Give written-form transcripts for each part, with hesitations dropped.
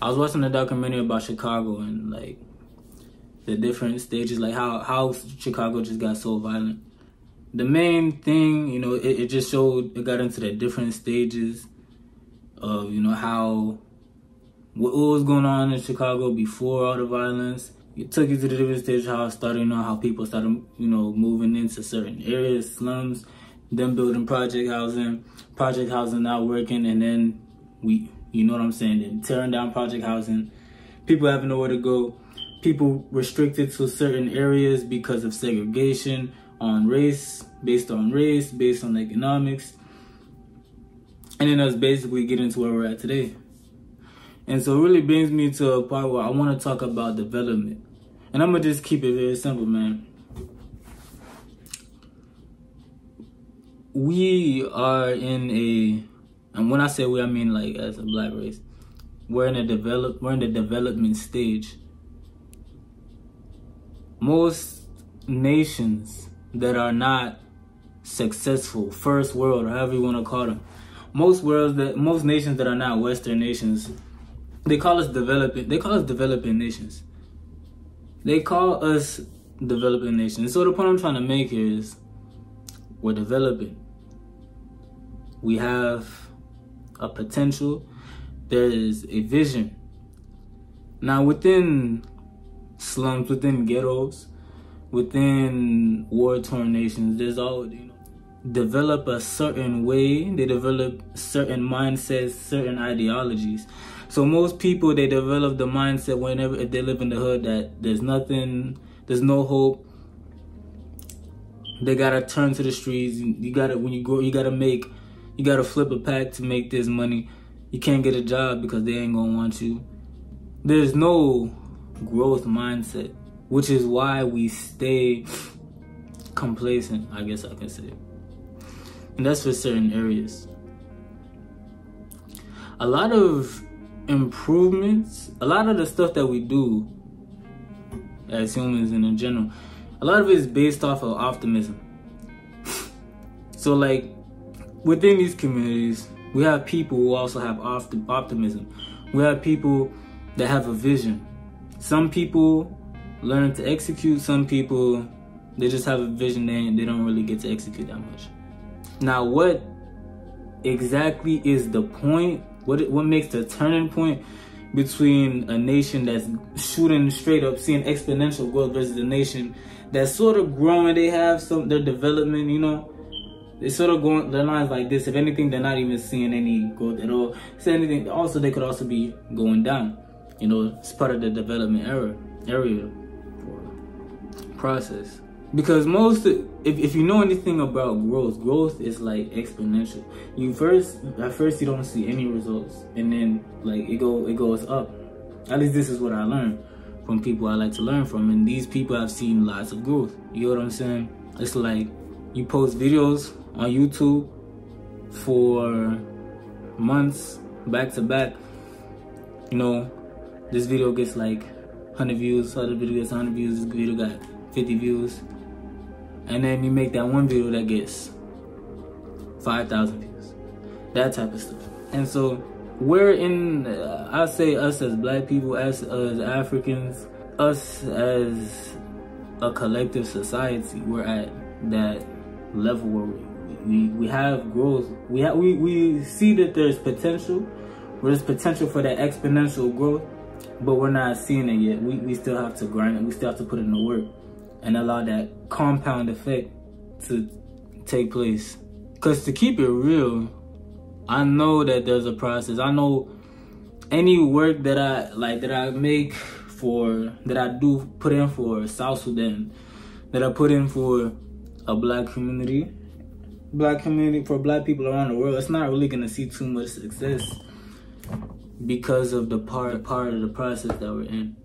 I was watching a documentary about Chicago and like the different stages, like how Chicago just got so violent. The main thing, you know, it just showed, it got into the different stages of, you know, what was going on in Chicago before all the violence. It took you to the different stages, how it started, you know, how people started, you know, moving into certain areas, slums, then building project housing not working, and then you know what I'm saying, then tearing down project housing, people having nowhere to go, people restricted to certain areas because of segregation on race, based on economics, and then us basically getting to where we're at today. And so it really brings me to a part where I want to talk about development. And I'm going to just keep it very simple, man. We are in and when I say we, I mean like as a black race, we're in the development stage. Most nations that are not successful, first world, or however you want to call them, most nations that are not Western nations, they call us developing nations. They call us developing nations. So the point I'm trying to make here is we're developing. We have a potential. There is a vision. Now within slums, within ghettos, within war-torn nations, there's all, you know, develop a certain way. They develop certain mindsets, certain ideologies. So most people, they develop the mindset whenever if they live in the hood that there's no hope. They gotta turn to the streets. You gotta flip a pack to make this money. You can't get a job because they ain't gonna want you. There's no growth mindset, which is why we stay complacent, I guess I can say. And that's for certain areas. A lot of improvements, a lot of the stuff that we do as humans and in general, a lot of it is based off of optimism. So like within these communities, we have people who also have optimism. We have people that have a vision. Some people learn to execute. Some people, they just have a vision and they don't really get to execute that much. Now, what exactly is the point? What makes the turning point between a nation that's shooting straight up, seeing exponential growth, versus a nation that's sort of growing? They have their development, you know, they sort of going their lines like this. If anything, they're not even seeing any growth at all. So anything, also they could also be going down. You know, it's part of the development area or process. Because if you know anything about growth is like exponential. At first you don't see any results, and then like it goes up. At least this is what I learned from people I like to learn from, and these people have seen lots of growth. You know what I'm saying? It's like you post videos on YouTube for months back to back. You know, this video gets like 100 views, other video gets 100 views, this video got 50 views. And then you make that one video that gets 5,000 views. That type of stuff. And so we're in, I say us as black people, us as Africans, us as a collective society, we're at that level where we have growth. We see that there's potential. There's potential for that exponential growth, but we're not seeing it yet. We still have to grind it. We still have to put in the work and allow that compound effect to take place. Because to keep it real, I know that there's a process. I know any work that I make that I do put in for South Sudan, that I put in for a black community, for black people around the world, it's not really gonna see too much success because of the part of the process that we're in.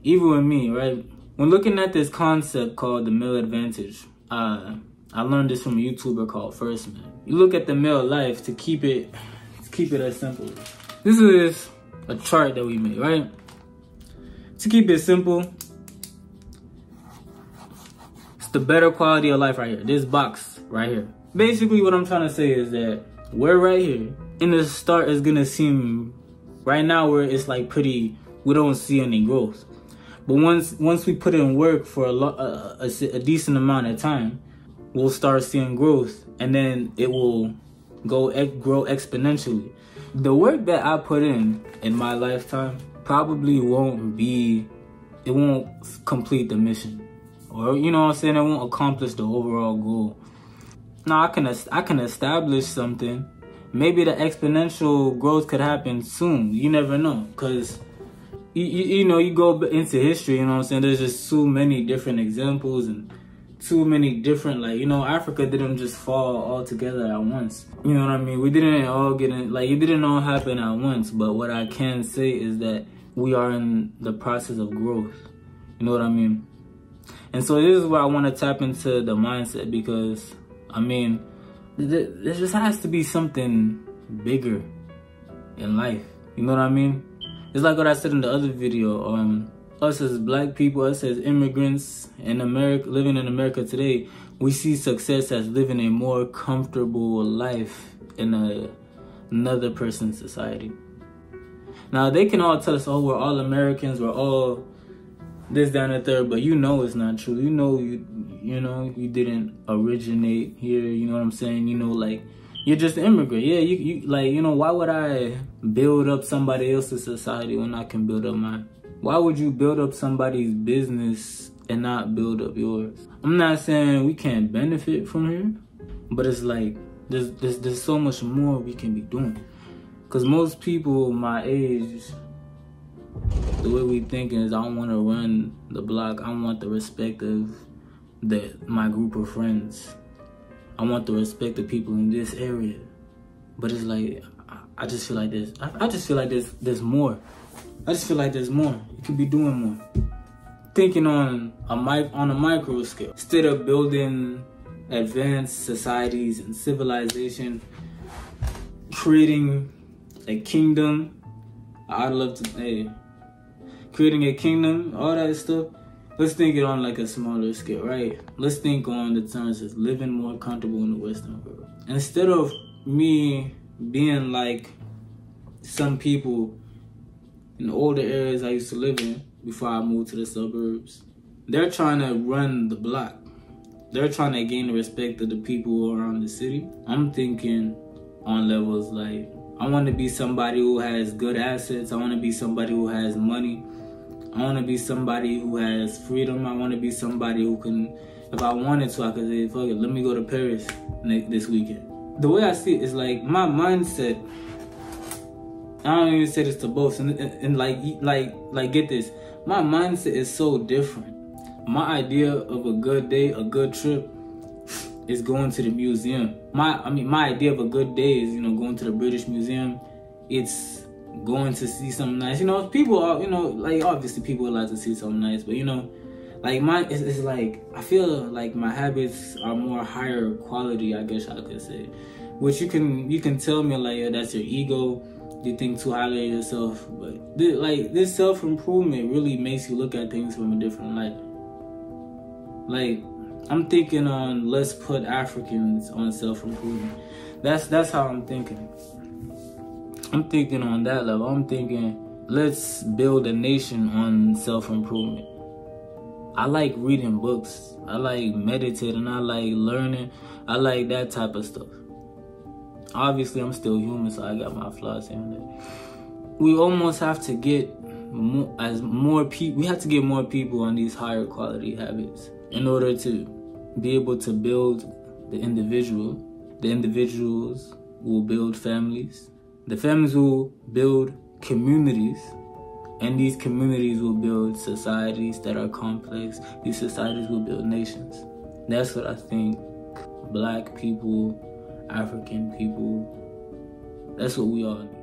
Even with me, right? When looking at this concept called the male advantage, I learned this from a YouTuber called First Man. You look at the male life, to keep it as simple. This is a chart that we made, right? To keep it simple, it's the better quality of life right here. This box right here. Basically what I'm trying to say is that we're right here. In the start, it's gonna seem Right now, where it's like we don't see any growth. But once we put in work for a decent amount of time, we'll start seeing growth, and then it will grow exponentially. The work that I put in my lifetime probably won't complete the mission, or you know what I'm saying, it won't accomplish the overall goal. Now I can establish something. Maybe the exponential growth could happen soon. You never know, because you know, you go into history, you know what I'm saying, there's just too many different examples and too many different, like, you know, Africa didn't just fall all together at once. You know what I mean? We didn't all get in, like, it didn't all happen at once. But what I can say is that we are in the process of growth. You know what I mean? And so this is where I want to tap into the mindset, because, I mean, there just has to be something bigger in life. You know what I mean? It's like what I said in the other video. Us as black people, us as immigrants in America, living in America today, we see success as living a more comfortable life in another person's society. Now, they can all tell us, oh, we're all Americans, we're all this, that, and the third, but you know it's not true. You know you didn't originate here, you know what I'm saying? You know, like, you're just an immigrant. Yeah, you like, you know, why would I build up somebody else's society when I can build up mine? Why would you build up somebody's business and not build up yours? I'm not saying we can't benefit from here, but it's like there's so much more we can be doing. Because most people my age, the way we thinking is, I don't want to run the block. I want the respect of my group of friends. I want the respect of people in this area. But it's like, I just feel like there's, I just feel like there's more. I just feel like there's more. You could be doing more. Thinking on a micro scale. Instead of building advanced societies and civilization, creating a kingdom. I'd love to, hey, creating a kingdom, all that stuff. Let's think it on like a smaller scale, right? Let's think on the terms of living more comfortable in the Western world. Instead of me being like some people in the older areas I used to live in before I moved to the suburbs, they're trying to run the block. They're trying to gain the respect of the people around the city. I'm thinking on levels like, I want to be somebody who has good assets. I want to be somebody who has money. I want to be somebody who has freedom. I want to be somebody who can, if I wanted to, I could say, fuck it, let me go to Paris this weekend. The way I see it is like, my mindset, I don't even say this to both, and like get this, my mindset is so different. My idea of a good day, a good trip, is going to the museum. My idea of a good day is, you know, going to the British Museum. It's going to see something nice. You know, people are, you know, like, obviously people would like to see something nice, but you know, like it's like, I feel like my habits are more higher quality, I guess I could say. Which you can tell me like, yeah, that's your ego. You think too highly of yourself, but this self-improvement really makes you look at things from a different light. Like, I'm thinking on, let's put Africans on self-improvement. That's how I'm thinking. I'm thinking on that level. I'm thinking, let's build a nation on self-improvement. I like reading books. I like meditating. I like learning. I like that type of stuff. Obviously, I'm still human, so I got my flaws here and there. We almost have to get more people. We have to get more people on these higher quality habits in order to be able to build the individual. The individuals will build families. The families will build communities. And these communities will build societies that are complex. These societies will build nations. That's what I think Black people, African people, that's what we all need.